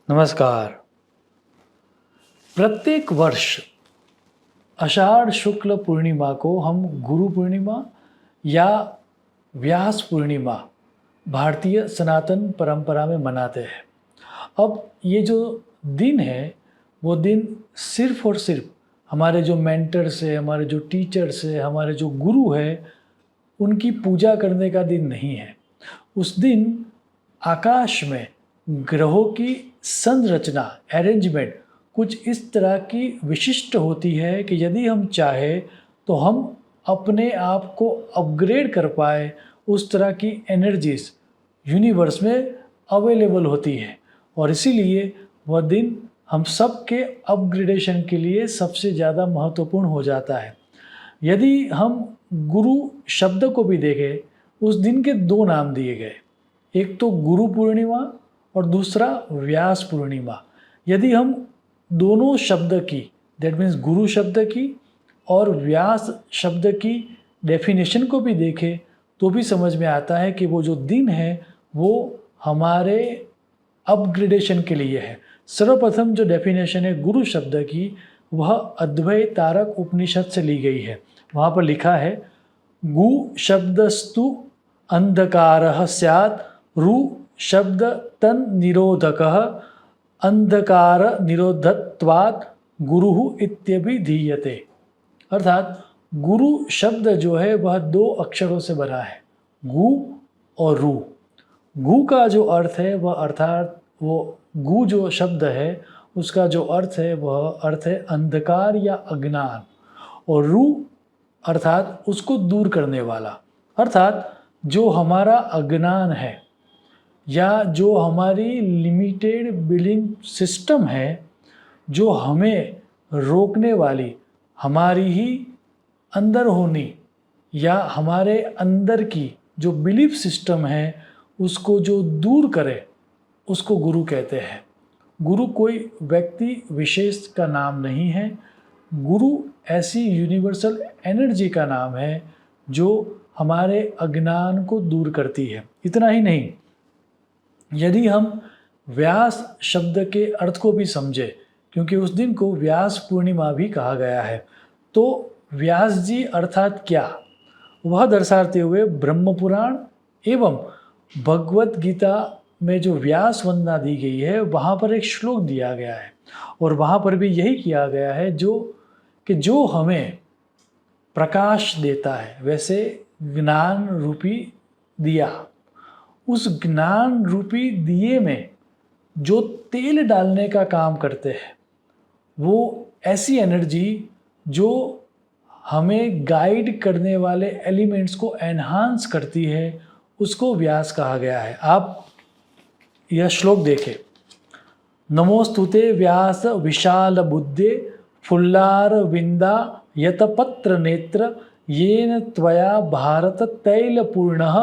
नमस्कार। प्रत्येक वर्ष आषाढ़ शुक्ल पूर्णिमा को हम गुरु पूर्णिमा या व्यास पूर्णिमा भारतीय सनातन परंपरा में मनाते हैं। अब ये जो दिन है वो दिन सिर्फ और सिर्फ हमारे जो मेंटर्स है, हमारे जो टीचर्स है, हमारे जो गुरु है, उनकी पूजा करने का दिन नहीं है। उस दिन आकाश में ग्रहों की संरचना अरेंजमेंट कुछ इस तरह की विशिष्ट होती है कि यदि हम चाहे तो हम अपने आप को अपग्रेड कर पाए। उस तरह की एनर्जीज यूनिवर्स में अवेलेबल होती है और इसीलिए वह दिन हम सब के अपग्रेडेशन के लिए सबसे ज़्यादा महत्वपूर्ण हो जाता है। यदि हम गुरु शब्द को भी देखें, उस दिन के दो नाम दिए गए, एक तो गुरु पूर्णिमा और दूसरा व्यास पूर्णिमा। यदि हम दोनों शब्द की, दैट मीन्स गुरु शब्द की और व्यास शब्द की डेफिनेशन को भी देखें तो भी समझ में आता है कि वो जो दिन है वो हमारे अपग्रेडेशन के लिए है। सर्वप्रथम जो डेफिनेशन है गुरु शब्द की, वह अद्वैत तारक उपनिषद से ली गई है। वहाँ पर लिखा है, गु शब्दस्तु अंधकारः स्यात्, रु शब्द तन निरोधकः, अंधकार निरोधत्वात् गुरुः इत्यभिधीयते। अर्थात गुरु शब्द जो है वह दो अक्षरों से बना है, गु और रु। गु का जो अर्थ है वह अर्थात वो गु जो शब्द है उसका जो अर्थ है वह अर्थ है अंधकार या अज्ञान, और रु अर्थात उसको दूर करने वाला। अर्थात जो हमारा अज्ञान है या जो हमारी लिमिटेड बिलीफ सिस्टम है, जो हमें रोकने वाली हमारी ही अंदर होनी या हमारे अंदर की जो बिलीफ सिस्टम है उसको जो दूर करे, उसको गुरु कहते हैं। गुरु कोई व्यक्ति विशेष का नाम नहीं है। गुरु ऐसी यूनिवर्सल एनर्जी का नाम है जो हमारे अज्ञान को दूर करती है। इतना ही नहीं, यदि हम व्यास शब्द के अर्थ को भी समझे, क्योंकि उस दिन को व्यास पूर्णिमा भी कहा गया है, तो व्यास जी अर्थात क्या, वह दर्शाते हुए ब्रह्म पुराण एवं भगवत गीता में जो व्यास वंदना दी गई है वहाँ पर एक श्लोक दिया गया है और वहाँ पर भी यही किया गया है जो हमें प्रकाश देता है, वैसे ज्ञान रूपी दिया, उस ज्ञान रूपी दिए में जो तेल डालने का काम करते हैं, वो ऐसी एनर्जी जो हमें गाइड करने वाले एलिमेंट्स को एनहांस करती है, उसको व्यास कहा गया है। आप यह श्लोक देखें, नमोस्तुते व्यास विशाल बुद्धे फुल्लार विंदा यतपत्र नेत्र येन त्वया भारत तैलपूर्णः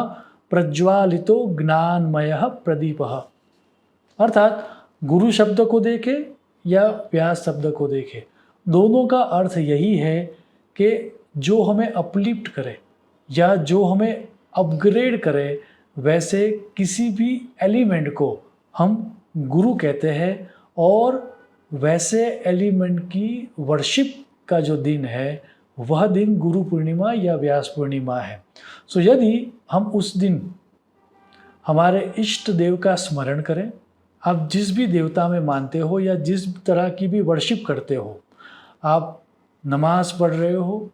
प्रज्वालितो ज्ञानमयः प्रदीपः। अर्थात गुरु शब्द को देखें या व्यास शब्द को देखें, दोनों का अर्थ यही है कि जो हमें अपलिफ्ट करे या जो हमें अपग्रेड करे, वैसे किसी भी एलिमेंट को हम गुरु कहते हैं और वैसे एलिमेंट की वर्शिप का जो दिन है वह दिन गुरु पूर्णिमा या व्यास पूर्णिमा है। सो यदि हम उस दिन हमारे इष्ट देव का स्मरण करें, आप जिस भी देवता में मानते हो या जिस तरह की भी वर्शिप करते हो, आप नमाज पढ़ रहे हो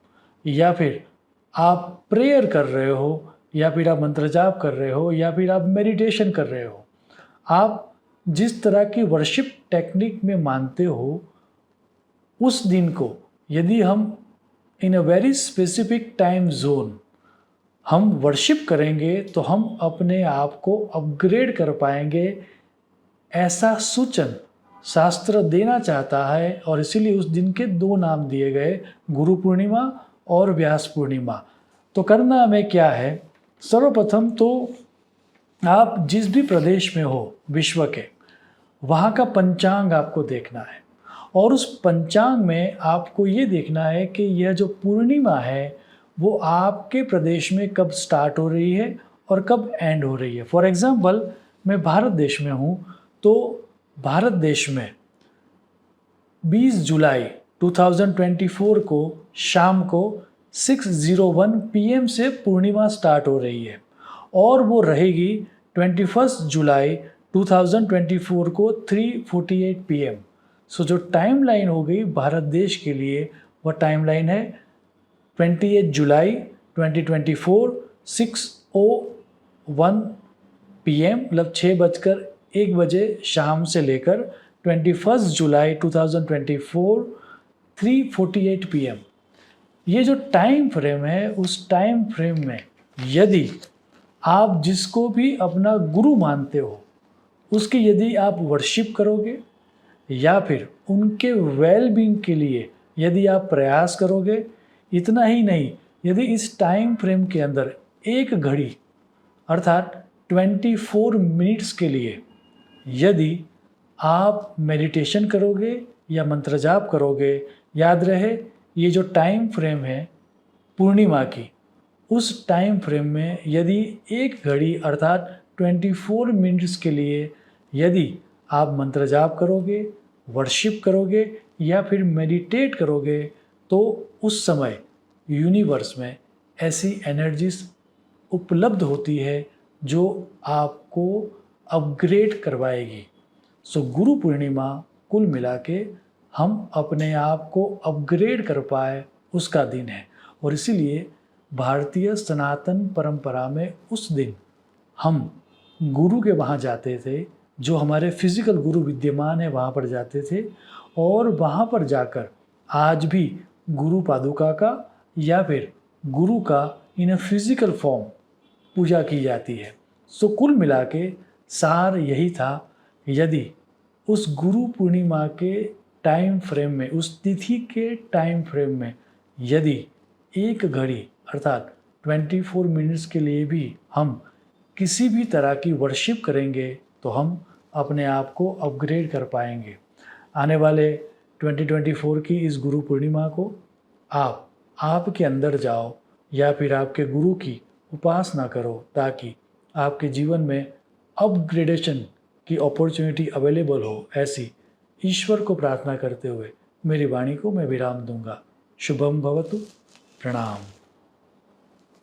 या फिर आप प्रेयर कर रहे हो या फिर आप मंत्र जाप कर रहे हो या फिर आप मेडिटेशन कर रहे हो, आप जिस तरह की वर्शिप टेक्निक में मानते हो, उस दिन को यदि हम in a very specific time zone हम वर्शिप करेंगे तो हम अपने आप को अपग्रेड कर पाएंगे, ऐसा सूचन शास्त्र देना चाहता है। और इसीलिए उस दिन के दो नाम दिए गए, गुरु पूर्णिमा और व्यास पूर्णिमा। तो करना हमें क्या है, सर्वप्रथम तो आप जिस भी प्रदेश में हो विश्व के, वहाँ का पंचांग आपको देखना है और उस पंचांग में आपको ये देखना है कि यह जो पूर्णिमा है वो आपके प्रदेश में कब स्टार्ट हो रही है और कब एंड हो रही है। फॉर एग्ज़ाम्पल, मैं भारत देश में हूँ तो भारत देश में 20 जुलाई 2024 को शाम को 6:01 PM से पूर्णिमा स्टार्ट हो रही है और वो रहेगी 21 जुलाई 2024 को 3:48 PM। सो जो टाइम लाइन हो गई भारत देश के लिए वह टाइम लाइन है 28 जुलाई 2024 6:01 PM, मतलब 6:01 शाम से लेकर 21 जुलाई 2024 3:48 PM। ये जो टाइम फ्रेम है उस टाइम फ्रेम में यदि आप जिसको भी अपना गुरु मानते हो उसकी यदि आप वर्शिप करोगे या फिर उनके वेल बीइंग के लिए यदि आप प्रयास करोगे, इतना ही नहीं, यदि इस टाइम फ्रेम के अंदर एक घड़ी अर्थात 24 मिनट्स के लिए यदि आप मेडिटेशन करोगे या मंत्र जाप करोगे, याद रहे ये जो टाइम फ्रेम है पूर्णिमा की, उस टाइम फ्रेम में यदि एक घड़ी अर्थात 24 मिनट्स के लिए यदि आप मंत्र जाप करोगे, वर्शिप करोगे या फिर मेडिटेट करोगे तो उस समय यूनिवर्स में ऐसी एनर्जीज उपलब्ध होती है जो आपको अपग्रेड करवाएगी। सो गुरु पूर्णिमा कुल मिला के हम अपने आप को अपग्रेड कर पाए उसका दिन है और इसीलिए भारतीय सनातन परंपरा में उस दिन हम गुरु के वहाँ जाते थे, जो हमारे फिजिकल गुरु विद्यमान है वहाँ पर जाते थे और वहाँ पर जाकर आज भी गुरु पादुका का या फिर गुरु का इन फिजिकल फॉर्म पूजा की जाती है। सो कुल मिला के सार यही था, यदि उस गुरु पूर्णिमा के टाइम फ्रेम में, उस तिथि के टाइम फ्रेम में यदि एक घड़ी अर्थात 24 मिनट्स के लिए भी हम किसी भी तरह की वर्शिप करेंगे तो हम अपने आप को अपग्रेड कर पाएंगे। आने वाले 2024 की इस गुरु पूर्णिमा को आप आपके अंदर जाओ या फिर आपके गुरु की उपासना करो ताकि आपके जीवन में अपग्रेडेशन की अपॉर्चुनिटी अवेलेबल हो। ऐसी ईश्वर को प्रार्थना करते हुए मेरी वाणी को मैं विराम दूंगा। शुभम भवतु। प्रणाम।